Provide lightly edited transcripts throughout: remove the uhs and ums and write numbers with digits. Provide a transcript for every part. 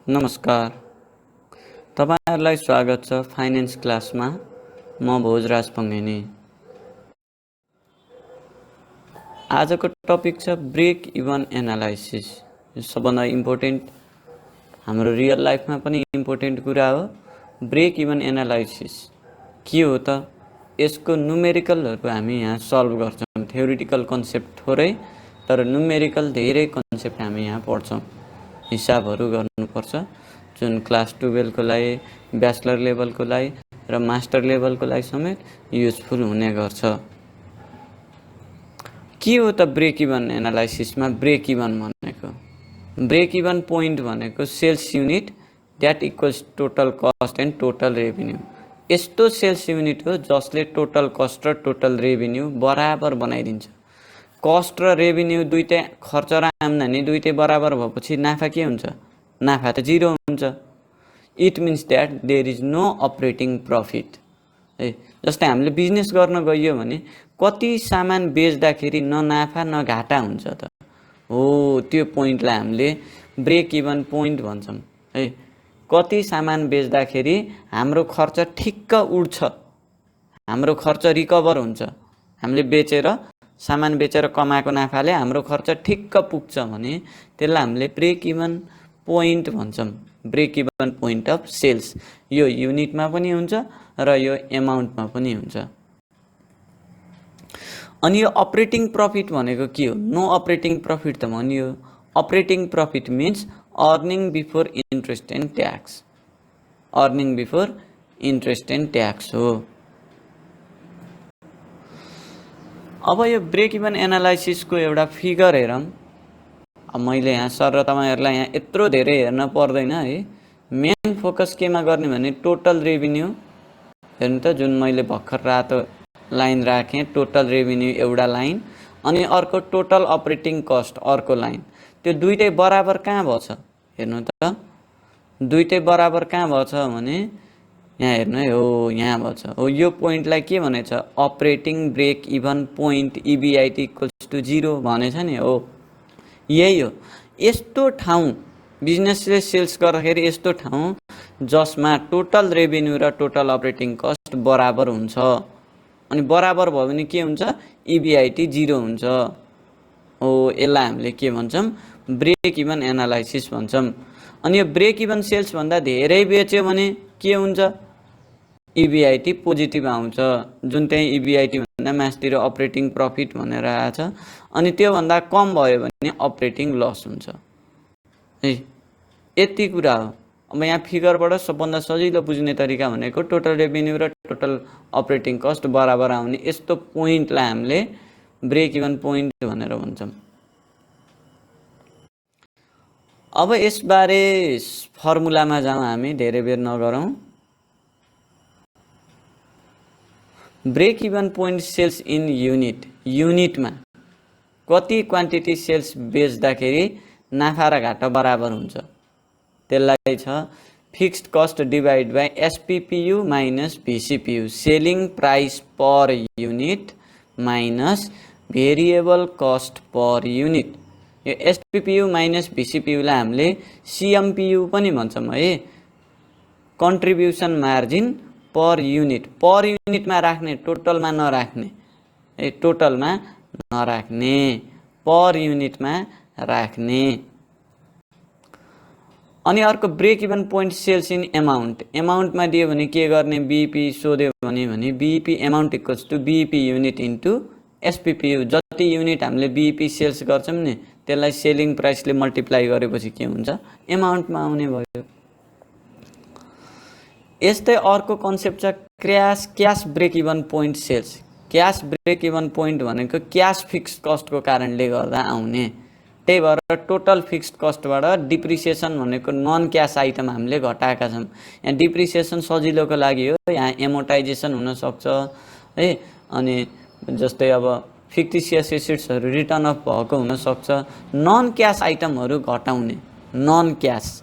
नमस्कार। तपाईहरुलाई स्वागत छ फाइनान्स क्लासमा। म भोजराज पङ्गेनी। आजको टपिक छ ब्रेक इभन एनालाइसिस। यो सबभन्दा इम्पोर्टेन्ट, हाम्रो रियल लाइफमा पनि इम्पोर्टेन्ट कुरा हो। ब्रेक इभन एनालाइसिस के हो त? यसको न्युमेरिकलहरु हामी यहाँ सल्भ गर्छौं। थ्योरेटिकल कन्सेप्ट थोरै, तर न्युमेरिकल धेरै कन्सेप्ट हामी यहाँ पढ्छौं। हिसाबहरु गर्नुपर्छ, जुन क्लास 12 को लागि, ब्याचलर लेभलको लागि र मास्टर लेभलको लागि समेत युजफुल हुने गर्छ। के हो त ब्रेक इभन एनालाइसिसमा ब्रेक इभन भनेको? ब्रेक इभन पोइन्ट भनेको sales unit that equals total cost and total revenue. यस्तो सेल्स युनिट हो जसले टोटल कस्ट र टोटल रेभिन्यू बराबर बनाइदिन्छ। कस्ट र रेभिन्यू दुईटै, खर्च र आम्दानी दुईटै बराबर भएपछि नाफा के हुन्छ? नाफा त जिरो हुन्छ। It means that there is no operating profit. जस्तै हामीले बिजनेस गर्न गइयो भने कति सामान बेच्दाखेरि न नाफा न घाटा हुन्छ त? हो, त्यो पोइन्टलाई हामीले ब्रेक इभन पोइन्ट भन्छौं। है, कति सामान बेच्दाखेरि हाम्रो खर्च ठिक्क उड्छ, हाम्रो खर्च रिकभर हुन्छ। हामीले बेचेर, सामान बेचेर कमाएको नाफाले हाम्रो खर्च ठिक्क पुग्छ भने त्यसलाई हामीले ब्रेक इभन पोइन्ट भन्छौं। Break even point of sales. यो युनिटमा पनि हुन्छ र यो एमाउन्टमा पनि हुन्छ। अनि यो अपरेटिङ प्रफिट भनेको के हो? नो अपरेटिङ प्रफिट त भनियो। Operating profit means earning before interest and tax. Earning before interest and tax हो। अब यो ब्रेक इभन एनालाइसिसको एउटा फिगर हेरौँ। अब मैले यहाँ सर र तपाईहरुलाई यहाँ यत्रो धेरै हेर्न पर्दैन है। मेन फोकस केमा गर्ने भने टोटल रेभिन्यू हेर्नु त, जुन मैले भर्खर रातो लाइन राखेँ, टोटल रेभिन्यू एउटा लाइन, अनि अर्को टोटल अपरेटिङ कस्ट अर्को लाइन। त्यो दुईटै बराबर कहाँ भछ? हेर्नु त, दुईटै बराबर कहाँ भछ भने यहाँ हेर्नु है, हो यहाँ भछ। हो, यो पोइन्टलाई के भनेछ? Operating break even point, EBIT equals to 0 भनेछ नि। हो, यही हो। यस्तो ठाउँ बिजनेसले सेल्स गर्दाखेरि यस्तो ठाउँ जसमा टोटल रेभिन्यू र टोटल अपरेटिङ कस्ट बराबर हुन्छ। अनि बराबर भयो भने के हुन्छ? EBIT 0 हुन्छ। हो, यसलाई हामीले के भन्छौं? ब्रेक इभन एनालाइसिस भन्छौं। अनि यो ब्रेक इभन सेल्स भन्दा धेरै बेच्यो भने के हुन्छ? EBIT पोजिटिभ आउँछ, जुन चाहिँ EBIT भन्दा मास्तिर अपरेटिङ प्रफिट भनेर आछ। अनि त्यो भन्दा कम भयो भने अपरेटिङ लस हुन्छ। है, यति कुरा हो। अब यहाँ फिगरबाट सबभन्दा सजिलो बुझ्ने तरिका भनेको टोटल रेभिन्यू र टोटल अपरेटिङ कस्ट बराबर आउने यस्तो पोइन्टलाई हामीले ब्रेक इभन पोइन्ट भनेर भन्छौं। अब यसबारे फर्मुलामा जाउँ, हामी धेरै बेर नगरौँ। Break even point sales in unit. युनिटमा कति क्वान्टिटी सेल्स बेच्दाखेरि नाफा र घाटा बराबर हुन्छ? त्यसलाई छ fixed cost divide by SPPU minus VCPU। Selling price per unit minus variable cost per unit. यो SPPU माइनस VCPU लाई हामीले CMPU पनि भन्छौं है। कन्ट्रिब्युसन मार्जिन पर युनिटमा राख्ने, टोटलमा नराख्ने। ए, टोटलमा नराख्ने, पर युनिटमा राख्ने। अनि अर्को break even point sales in amount. एमाउन्टमा दियो भने के गर्ने? BEP सोध्यो भने BEP amount equals to BEP unit into SPPU। जति युनिट हामीले BEP सेल्स गर्छौं नि, त्यसलाई सेलिङ प्राइसले मल्टिप्लाई गरेपछि के हुन्छ? एमाउन्टमा आउने भयो। यस्तै अर्को कन्सेप्ट छ cash break even point sales. Cash break even point भनेको क्याश फिक्स्ड कस्टको कारणले गर्दा आउने। त्यही भएर टोटल फिक्स्ड कस्टबाट डिप्रिसिएसन भनेको नन क्याश आइटम हामीले घटाएका छौं। यहाँ डिप्रिसिएसन सजिलोको लागि हो, यहाँ एमोर्टाइजेसन हुन सक्छ है। अनि जस्तै अब फिक्टिसियस एसेट्सहरु रिटर्न अफ भएको हुन सक्छ। नन क्याश आइटमहरु घटाउने, नन क्याश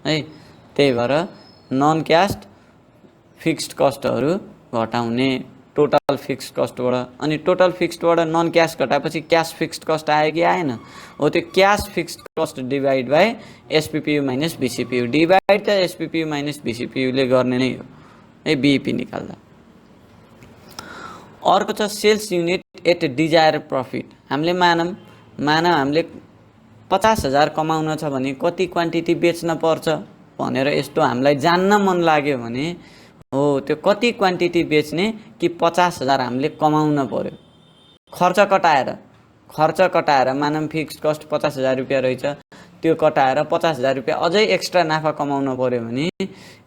है। त्यही भएर नन क्याश फिक्स्ड कस्टहरु घटाउने। टोटल फिक्स्ड कस्टबाट। अनि टोटल फिक्स्डबाट नन क्यास घटाएपछि क्यास फिक्स्ड कस्ट आयो कि आएन? हो, त्यो cash fixed cost divide by SPPU minus VCPU, divide त एसपिपियु माइनस बिसिपियुले गर्ने नै हो है बिइपी निकाल्दा। अर्को छ sales unit at desired profit. हामीले मानौँ हामीले 50,000 कमाउन छ भने कति क्वान्टिटी बेच्न पर्छ भनेर यस्तो हामीलाई जान्न मन लाग्यो भने हो त्यो कति क्वान्टिटी बेच्ने कि 50,000 हामीले कमाउन पर्यो। खर्च कटाएर मानौँ फिक्स्ड कस्ट 50,000 रुपियाँ रहेछ, त्यो कटाएर 50,000 रुपियाँ अझै एक्स्ट्रा नाफा कमाउन पर्यो भने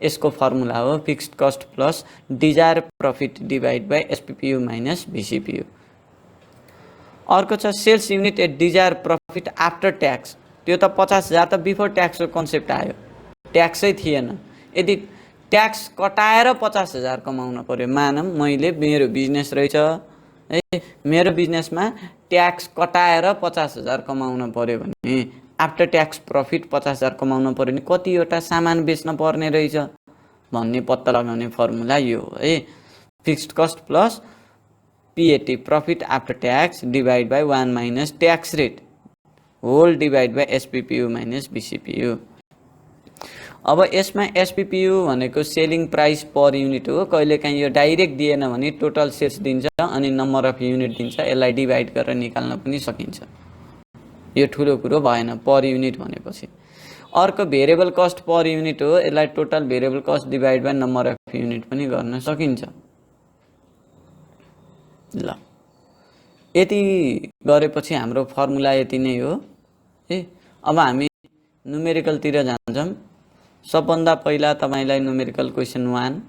यसको फर्मुला हो fixed cost plus desired profit divide by SPPU minus VCPU. अर्को छ sales unit at desired profit after tax. त्यो त 50,000 त बिफोर ट्याक्सको कन्सेप्ट आयो, ट्याक्सै थिएन। यदि ट्याक्स कटाएर 50,000 कमाउन पर्यो, मानौँ मैले मेरो बिजनेस रहेछ है, मेरो बिजनेसमा ट्याक्स कटाएर 50,000 कमाउन पर्यो भने आफ्टर ट्याक्स प्रफिट 50,000 कमाउन पर्यो भने कतिवटा सामान बेच्न पर्ने रहेछ भन्ने पत्ता लगाउने फर्मुला यो हो है fixed cost plus PAT profit after tax divide by 1 minus tax rate whole divide by SPPU minus VCPU. अब यसमा एसपिपियु भनेको सेलिङ प्राइस पर युनिट हो। कहिलेकाहीँ यो डाइरेक्ट दिएन भने टोटल सेल्स दिन्छ अनि नम्बर अफ युनिट दिन्छ, यसलाई डिभाइड गरेर निकाल्न पनि सकिन्छ। यो ठुलो कुरो भएन पर युनिट भनेपछि। अर्को भेरिएबल कस्ट पर युनिट हो, यसलाई total variable cost divide by number of unit पनि गर्न सकिन्छ। ल यति गरेपछि हाम्रो फर्मुला यति नै हो है। अब हामी न्युमेरिकलतिर जान्छौँ। सबभन्दा पहिला तपाईलाई numerical question 1,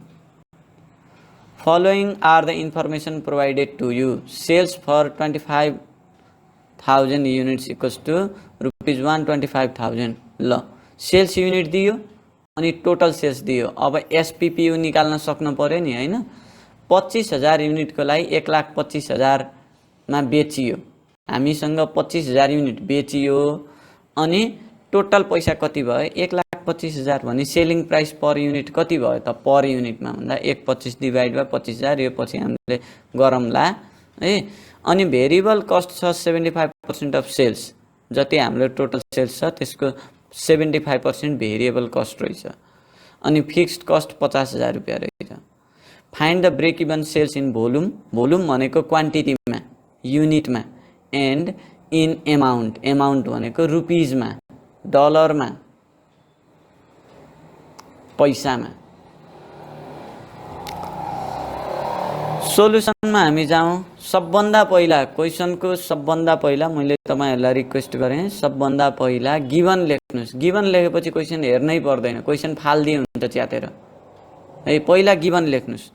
following are the information provided to you. Sales for 25,000 units equals to rupees 125,000। ल सेल्स युनिट दियो अनि टोटल सेल्स दियो। अब एसपिपियु निकाल्न सक्नु पर्यो नि हैन। 25,000 युनिटको लागि 1,25,000 मा बेचियो, हामीसँग 25,000 युनिट बेचियो अनि टोटल पैसा कति भयो 1,25,000 भने सेलिङ प्राइस पर युनिट कति भयो त पर युनिटमा भन्दा 1.25 डिभाइड बाई 25,000 यो पछि हामीले गरौँला है। अनि भेरिएबल कस्ट छ 75% अफ सेल्स, जति हाम्रो टोटल सेल्स छ त्यसको 75% भेरिएबल कस्ट रहेछ। अनि फिक्स्ड कस्ट 50,000 रुपियाँ रहेछ। Find the break even sales in volume. Volume भनेको क्वान्टिटीमा युनिटमा एन्ड इन एमाउन्ट, एमाउन्ट भनेको रुपिजमा डलरमा पैसामा। सोलुसनमा हामी जाउँ। सबभन्दा पहिला क्वेसनको सबभन्दा पहिला मैले तपाईहरुलाई रिक्वेस्ट गरेँ सबभन्दा पहिला गिवन लेख्नुस्। गिवन लेखेपछि क्वेसन हेर्नै पर्दैन, क्वेसन फाल्दी हुन्छ च्यातेर है। पहिला गिवन लेख्नुस्।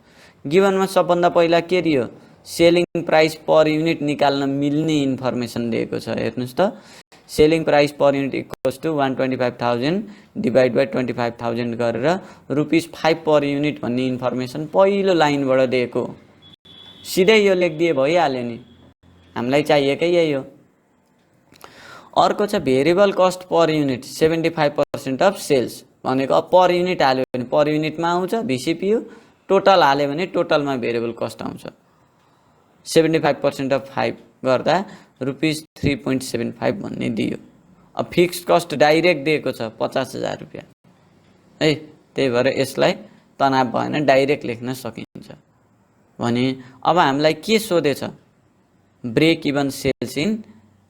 गिवनमा सबभन्दा पहिला के दियो सेलिङ प्राइस पर युनिट निकाल्न मिल्ने इन्फर्मेसन दिएको छ। हेर्नुस् त selling price per unit equals to 125,000 divide by 25,000 गरेर ₹5 पर युनिट भन्ने इन्फर्मेसन पहिलो लाइनबाट दिएको। सिधै यो लेखिदिए भइहाल्यो नि, हामीलाई चाहिएकै यही हो। अर्को छ variable cost per unit 75% of sales भनेको अब पर युनिट हाल्यो भने पर युनिटमा आउँछ भिसिपियु, टोटल हाल्यो भने टोटलमा भेरिएबल कस्ट आउँछ। 75% अफ 5 गर्दा ₹3.75 भन्ने दियो। अब फिक्स्ड कस्ट डाइरेक्ट दिएको छ 50,000 रुपियाँ है, त्यही भएर यसलाई तनाव भएन डाइरेक्ट लेख्न सकिन्छ। भने अब हामीलाई के सोधेछ break even sales in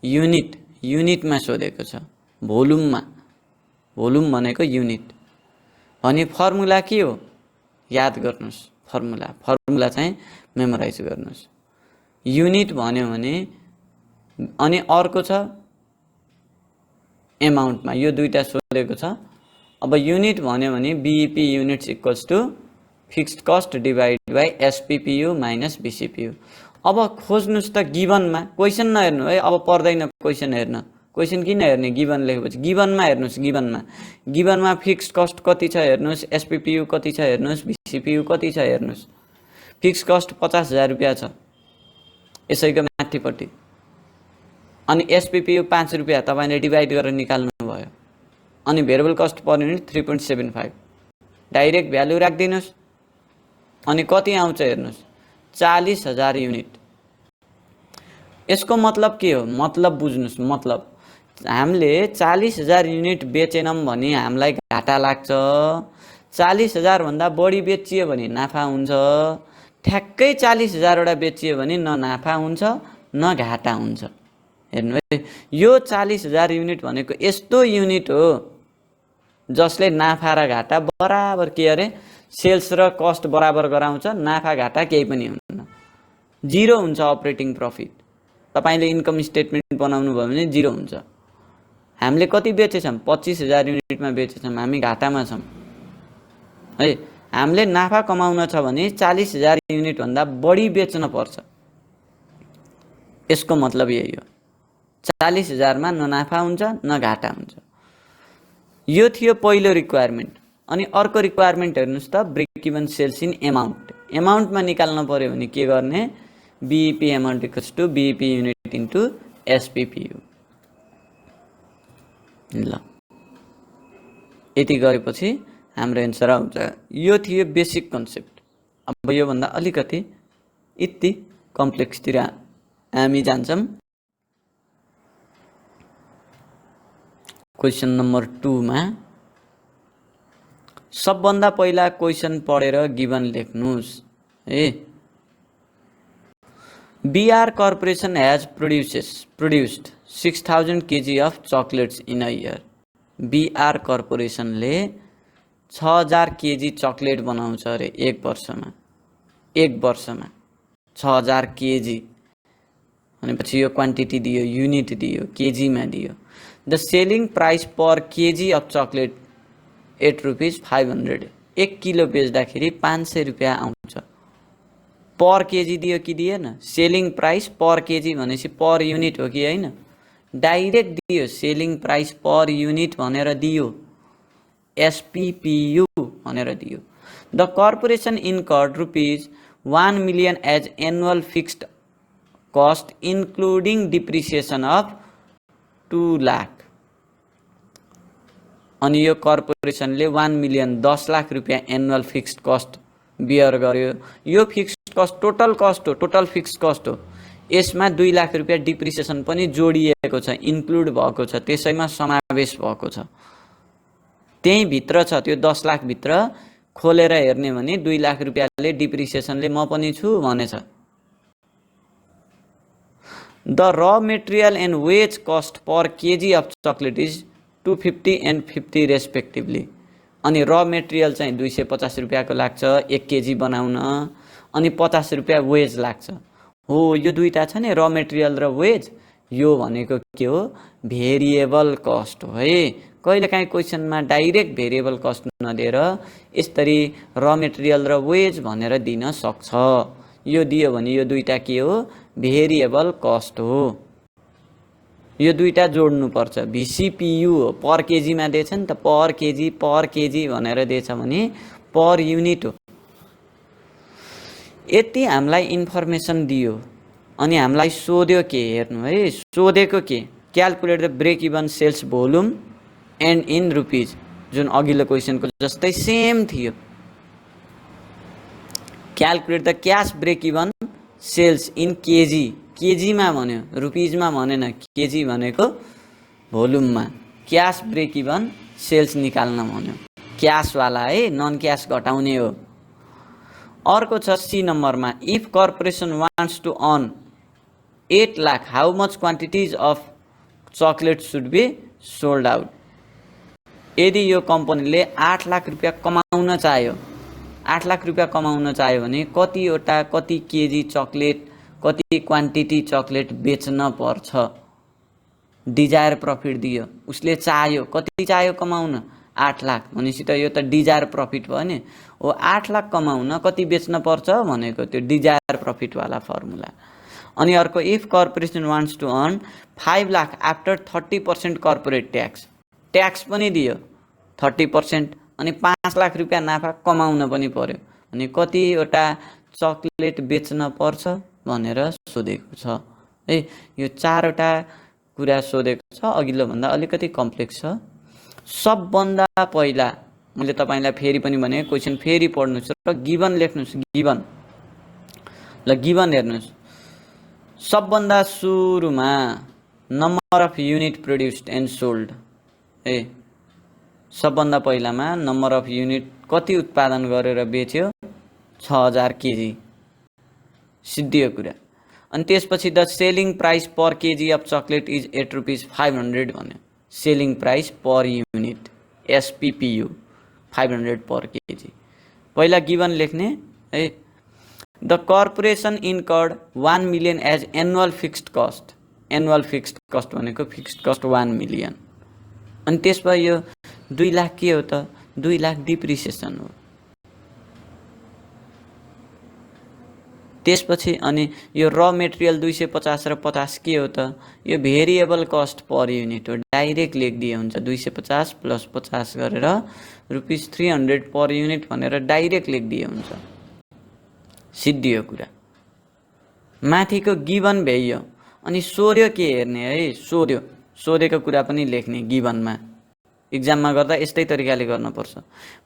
unit, युनिटमा सोधेको छ भोल्युममा। भोल्युम भनेको युनिट। भने फर्मुला के हो याद गर्नुस्। फर्मुला चाहिँ मेमोराइज गर्नुस्। युनिट भन्यो भने अनि अर्को छ एमाउन्टमा, यो दुईटा सोधेको छ। अब युनिट भन्यो भने BEP units equals to fixed cost divide by SPPU minus VCPU. अब खोज्नुस् त गिवनमा, क्वेसन नहेर्नु है। अब पर्दैन क्वेसन हेर्न, क्वेसन किन हेर्ने गिवन लेखेपछि गिवनमा हेर्नुस्। गिवनमा फिक्स्ड कस्ट कति छ हेर्नुस्, एसपिपियु कति छ हेर्नुस्, बिसिपियु कति छ हेर्नुस्। फिक्स्ड कस्ट 50,000 रुपियाँ छ यसैको माथिपट्टि, अनि एसपिपियु 5 रुपियाँ तपाईले डिभाइड गरेर निकाल्नु भयो। अनि variable cost per unit 3.75 direct value राख्दिनुस्। अनि कति आउँछ हेर्नुस् 40,000 युनिट। यसको मतलब के हो? मतलब बुझ्नुस्। मतलब हामीले 40,000 युनिट बेचेनौं भने हामीलाई घाटा लाग्छ, 40,000 भन्दा बढी बेचियो भने नाफा हुन्छ, ठ्याक्कै 40,000 वटा बेचियो भने न नाफा हुन्छ न घाटा हुन्छ। हेर्नु है, यो 40,000 युनिट भनेको यस्तो युनिट हो जसले नाफा र घाटा बराबर के अरे सेल्स र कस्ट बराबर गराउँछ, नाफा घाटा केही पनि हुन्न, जिरो हुन्छ अपरेटिङ प्रफिट। तपाईले इन्कम स्टेटमेन्ट बनाउनु भयो भने जिरो हुन्छ। हामीले कति बेचेछौँ? 25,000 युनिटमा बेचेछौँ, हामी घाटामा छौँ है। हामीले नाफा कमाउन छ भने 40,000 युनिट भन्दा बढी बेच्न पर्छ। यसको मतलब यही हो, 40,000 मा न नाफा हुन्छ न घाटा हुन्छ। यो थियो पहिलो रिक्वायरमेन्ट। अनि अर्को रिक्वायरमेन्ट हेर्नुस् त, break even sales in amount. एमाउन्टमा निकाल्न पर्यो भने के गर्ने? BEP amount equals to BEP unit into SPPU. ल, यति गरेपछि हाम्रो एन्सर आउँछ। यो थियो बेसिक कन्सेप्ट। अब यो भन्दा अलिकति यति कम्प्लेक्सतिर हामी जान्छौँ। क्वेशन नम्बर 2 मा सबभन्दा पहिला क्वेशन पढेर गिभन लेख्नुस् है। BR Corporation has produced 6,000 kg of chocolates in a year. BR Corporation ले 6,000 kg चकलेट बनाउँछ अरे एक वर्षमा। 6,000 kg भनेपछि यो क्वान्टिटी दियो, युनिट दियो, केजी मा दियो। The selling price per KG of chocolate ₹8 1 kilo बेच्दाखेरि 500 रुपियाँ आउँछ। पर केजी दियो कि दिएन? सेलिङ प्राइस पर केजी भनेपछि पर युनिट हो कि हैन? डाइरेक्ट दियो, सेलिङ प्राइस पर युनिट भनेर दियो, एसपीपीयू भनेर दियो। The corporation incurred ₹1 million as annual fixed cost including depreciation of 2 lakh. अनि यो कर्पोरेसनले 1 million 10 लाख रुपियाँ एनुअल फिक्स्ड कस्ट बियर गर्यो। यो फिक्स्ड कस्ट टोटल कस्ट हो, टोटल फिक्स्ड कस्ट हो। यसमा 2 लाख रुपियाँ डिप्रिसिएसन पनि जोडिएको छ, इन्क्लुड भएको छ, त्यसैमा समावेश भएको छ। त्यही भित्र छ, त्यो 10 लाख भित्र खोलेर हेर्ने भने 2 लाख रुपियाँले डिप्रिसिएसनले म पनि छु भनेछ। The raw material and wage cost per KG of chocolate is 250 and 50 respectively. अनि र मेटेरियल चाहिँ 250 रुपियाँको लाग्छ 1 केजी बनाउन, अनि 50 रुपियाँ वेज लाग्छ। हो, यो दुईटा छ नि, र मेटेरियल र वेज। यो भनेको के हो? भेरिएबल कस्ट हो है। कहिलेकाहीँ क्वेसनमा डाइरेक्ट भेरिएबल कस्ट नदिएर यसरी र मेटेरियल र वेज भनेर दिन सक्छ। यो दियो भने यो दुईटा के हो? भेरिएबल कस्ट हो। यो दुईटा जोड्नु पर्छ। भीसीपीयू हो, पर केजीमा दिएछ नि त, पर केजी भनेर दिएछ भने पर युनिट हो। यति हामीलाई इन्फर्मेसन दियो अनि हामीलाई सोध्यो के? हेर्नु है, सोधेको के? Calculate the break even sales volume and in rupees, जुन अघिल्लो क्वेसनको जस्तै सेम थियो। Calculate the cash break even sales in KG, केजीमा भन्यो, रुपिजमा भनेन। केजी भनेको भोल्युममा, क्याश ब्रेक इभन सेल्स निकाल्न भन्यो, क्याशवाला है, नन क्याश घटाउने हो। अर्को छ सी नम्बरमा, if corporation wants to earn 8 lakh how much quantities of chocolate should be sold out. यदि यो कम्पनीले 8 लाख रुपियाँ कमाउन चाह्यो, 8 लाख रुपियाँ कमाउन चाह्यो भने कतिवटा, कति केजी चकलेट, कति क्वान्टिटी चकलेट बेच्न पर्छ? डिजायर प्रफिट दियो, उसले चाह्यो, कति चाह्यो कमाउन? 8 लाख। भनेपछि त यो त डिजायर प्रफिट भयो नि। हो, 8 लाख कमाउन कति बेच्न पर्छ भनेको त्यो डिजायर प्रफिटवाला फर्मुला। अनि अर्को, if corporation wants to earn 5 lakh after 30% corporate tax, tax पनि दियो 30%, अनि 5 लाख रुपियाँ नाफा कमाउन पनि पर्यो अनि कतिवटा चकलेट बेच्न पर्छ भनेर सोधेको छ है। यो 4वटा कुरा सोधेको छ। अघिल्लो भन्दा अलिकति कम्प्लेक्स छ। सबभन्दा पहिला मैले तपाईलाई फेरि पनि भने, क्वेसन फेरि पढ्नुस् र गिभन लेख्नुस्। गिभन ल गिभन हेर्नुस्, सबभन्दा सुरुमा number of unit produced and sold, A सबभन्दा पहिलामा नम्बर अफ युनिट कति उत्पादन गरेर बेच्यो, 6000 केजी, सिद्धियो कुरा। अनि त्यसपछि the selling price per KG of chocolate is ₹8.500 भन्यो। Selling price per unit SPPU 500 per KG. पहिला गिभन लेख्ने है। The corporation incurred 1 million as annual fixed cost. Annual fixed cost भनेको फिक्स्ड कस्ट 1 मिलियन। अनि त्यसपछि यो 2 लाख के हो त, 2 लाख डिप्रिसिएसन हो। त्यसपछि अनि यो र मेटेरियल 250 र 50 के हो त, यो भेरिएबल कस्ट पर युनिट हो। डाइरेक्ट लेखिदिए हुन्छ 250 प्लस 50 गरेर ₹300 पर युनिट भनेर डाइरेक्ट लेखिदिए हुन्छ। सिद्धियो कुरा। माथिको गिभन भ्याइयो। अनि सोध्यो के हेर्ने है, सोधेको कुरा पनि लेख्ने गिभनमा। इक्जाममा गर्दा यस्तै तरिकाले गर्नुपर्छ।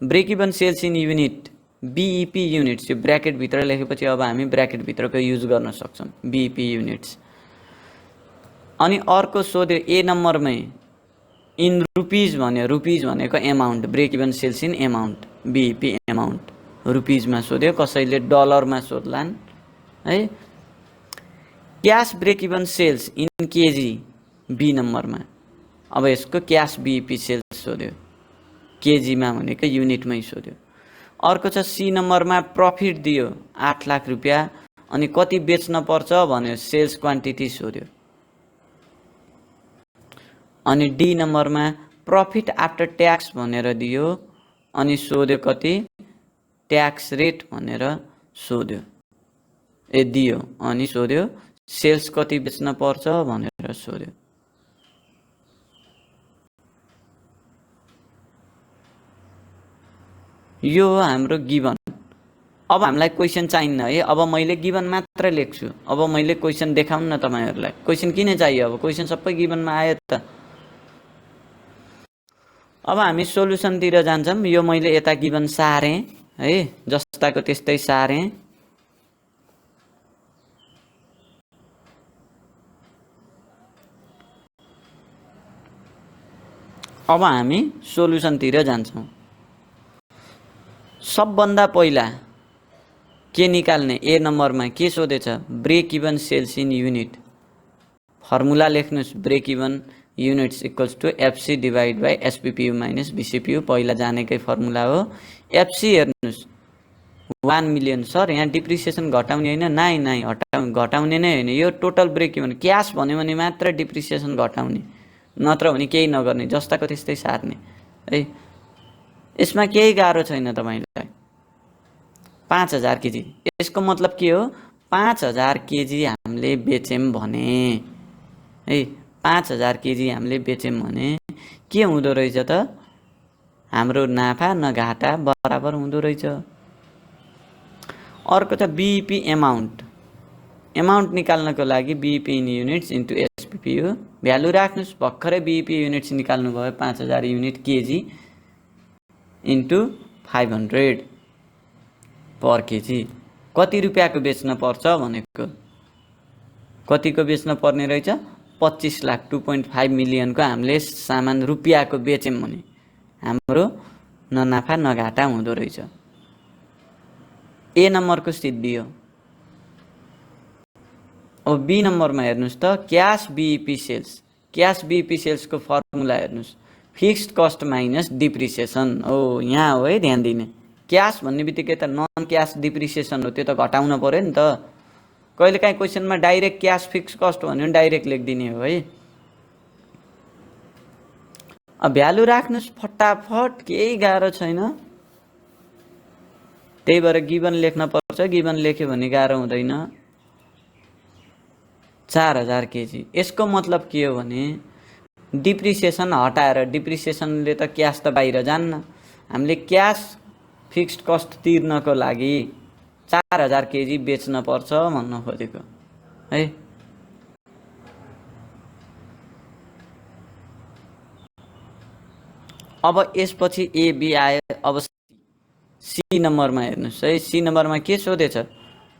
Break even sales in unit, BEP units, यो ब्र्याकेट भित्र लेखेपछि अब हामी ब्र्याकेट भित्रको युज गर्न सक्छौँ, बीईपी युनिट्स। अनि अर्को सोध्यो ए नम्बरमै इन रुपिज भन्यो। रुपिज भनेको amount, break even sales in amount, BEP amount रुपिजमा सोध्यो, कसैले डलरमा सोध्लान् है। Cash break even sales in kg B नम्बरमा। अब यसको क्यास बीईपी सेल्स सोध्यो, केजीमा भनेको युनिटमै सोध्यो। अर्को छ सी नम्बरमा प्रफिट दियो 8 लाख रुपियाँ, अनि कति बेच्न पर्छ भन्यो, सेल्स क्वान्टिटी सोध्यो। अनि डी नम्बरमा प्रफिट आफ्टर ट्याक्स भनेर दियो, अनि सोध्यो कति, ट्याक्स रेट भनेर सोध्यो, दियो। अनि सोध्यो सेल्स कति बेच्न पर्छ भनेर सोध्यो। यो हो हाम्रो गिभन। अब हामीलाई क्वेसन चाहिन्न है। अब मैले गिभन मात्र लेख्छु। अब मैले क्वेसन देखाउँ न तपाईहरुलाई। क्वेसन किन चाहियो? अब क्वेसन सबै गिभनमा आयो त। अब हामी सोलुसनतिर जान्छौँ। यो मैले यता गिभन सारे है, जस्ताको त्यस्तै सारे। अब हामी सोलुसनतिर जान्छौँ। सबभन्दा पहिला के निकाल्ने? ए नम्बरमा के सोधेछ? Break even sales in unit. Formula लेख्नुस्, break even units equals to FC divide by SPPU minus VCPU. पहिला जानेकै फर्मुला हो। एफसी हेर्नुस् 1 मिलियन। सर यहाँ डिप्रिसिएसन घटाउने होइन? नाइ घटाउने नै होइन। यो टोटल ब्रेक इभन क्यास भन्यो भने मात्र डिप्रिसिएसन घटाउने, नत्र भने केही नगर्ने, जस्ताको त्यस्तै सार्ने है। यसमा केही गाह्रो छैन तपाईलाई। 5000 केजी, यसको मतलब के हो? 5000 केजी हामीले बेच्यौं भने है, 5000 केजी हामीले बेच्यौं भने के हुँदो रहेछ त? हाम्रो नाफा न घाटा बराबर हुँदो रहेछ। अर्को त बीईपी एमाउन्ट। एमाउन्ट निकाल्नको लागि BEP in units into SPPU value राख्नुस्। भर्खरै बीईपी युनिट्स निकाल्नु भयो, 5000 unit kg into 500 per kg. कति रुपियाँको बेच्न पर्छ भनेको? कतिको बेच्न पर्ने रहेछ? 25 लाख। 2.5 मिलियनको हामीले सामान रुपियाँको बेच्यौं भने हाम्रो न नाफा न घाटा हुँदो रहेछ। ए नम्बरको सिद्धि हो। अब बी नम्बरमा हेर्नुस् त, cash BEP sales. Cash BEP सेल्सको फर्मुला हेर्नुस्, फिक्स्ड कस्ट माइनस डिप्रिसिएसन हो। यहाँ हो है ध्यान दिने। क्याश भन्ने बित्तिकै त नन क्याश डिप्रिसिएसन हो, त्यो त घटाउन पर्यो नि त। कहिलेकाहीँ क्वेसनमा डाइरेक्ट क्याश फिक्स कस्ट भन्यो भने डाइरेक्ट लेखिदिने हो है। अब भ्यालु राख्नुस् फटाफट, केही गाह्रो छैन। त्यही भएर गिभन लेख्न पर्छ। गिभन लेख्यो भने गाह्रो हुँदैन। 4000 केजी। यसको मतलब के हो भने डिप्रिसिएसन हटाएर, डिप्रिसिएसनले त क्यास त बाहिर जान्न। हामीले क्यास फिक्स्ड कस्ट तिर्नको लागि 4000 केजी बेच्न पर्छ भन्न खोजेको है। अब यसपछि ए बी आयो। अब सी नम्बरमा हेर्नुस् है। सी नम्बरमा के सोधेछ?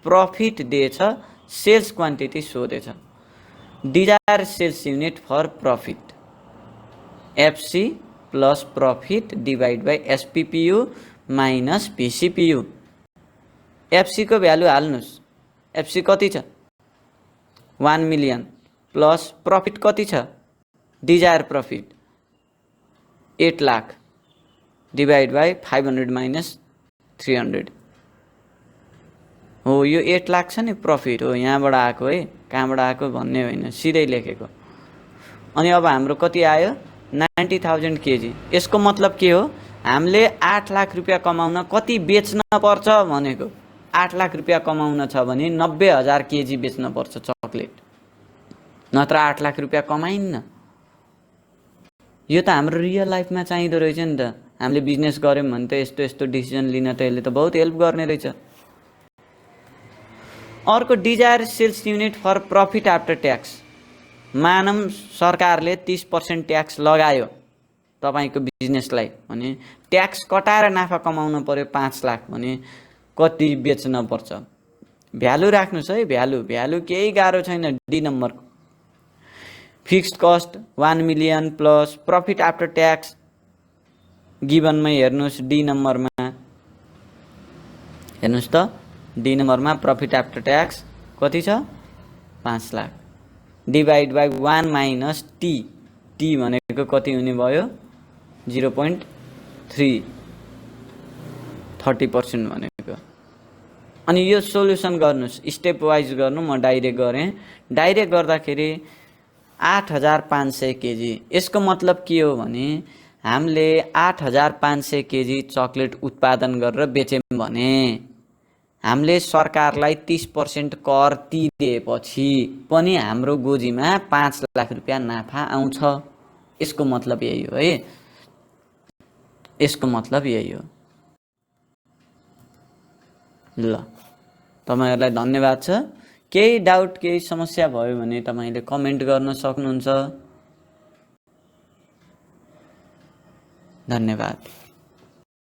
प्रफिट दिएछ, सेल्स क्वान्टिटी सोधेछ। Desire sales unit for profit FC plus profit divide by SPPU minus VCPU. FC को भ्यालु हाल्नुस्। एफसी कति छ 1 मिलियन प्लस प्रफिट कति छ desire profit 8 lakh divide by 500 minus 300 हो। यो 8 लाख छ नि प्रफिट हो, यहाँबाट आएको है, कहाँबाट आएको भन्ने होइन, सिधै लेखेको। अनि अब हाम्रो कति आयो 90,000 केजी। यसको मतलब के हो, हामीले 8 लाख रुपियाँ कमाउन कति बेच्न पर्छ भनेको। 8 लाख रुपियाँ कमाउन छ भने 90,000 केजी बेच्न पर्छ चकलेट, नत्र 8 लाख रुपियाँ कमाइन्न। यो त हाम्रो रियल लाइफमा चाहिँदो रहेछ नि त। हामीले बिजनेस गऱ्यौँ भने त यस्तो यस्तो डिसिजन लिन त यसले त बहुत हेल्प गर्ने रहेछ। अर्को desire sales unit for profit after tax. मानम सरकारले 30% ट्याक्स लगायो तपाईको बिजनेसलाई भने ट्याक्स कटाएर नाफा कमाउन पर्यो 5 लाख भने कति बेच्न पर्छ। भ्यालु राख्नुस् है, भ्यालु केही गाह्रो छैन। D number fixed cost 1 million plus profit after tax गिभनमा हेर्नुस्। डी नम्बरमा हेर्नुस् त, डी नम्बरमा प्रफिट आफ्टर ट्याक्स कति छ 5 lakh divide by 1 minus T. T भनेको कति हुने भयो 0.3 30% भनेको। अनि यो सोल्युसन गर्नुस्, स्टेप वाइज गर्नु। म डाइरेक्ट गरेँ। डाइरेक्ट गर्दाखेरि 8500 केजी। यसको मतलब के हो भने हामीले 8500 केजी चकलेट उत्पादन गरेर बेच्यौं भने हामीले सरकारलाई 30% कर तिरेपछि पनि हाम्रो गोजीमा 5 लाख रुपियाँ नाफा आउँछ। यसको मतलब यही हो है, यसको मतलब यही हो। ल, तपाईहरुलाई धन्यवाद छ। केही डाउट केही समस्या भयो भने तपाईले कमेन्ट गर्न सक्नुहुन्छ। धन्यवाद।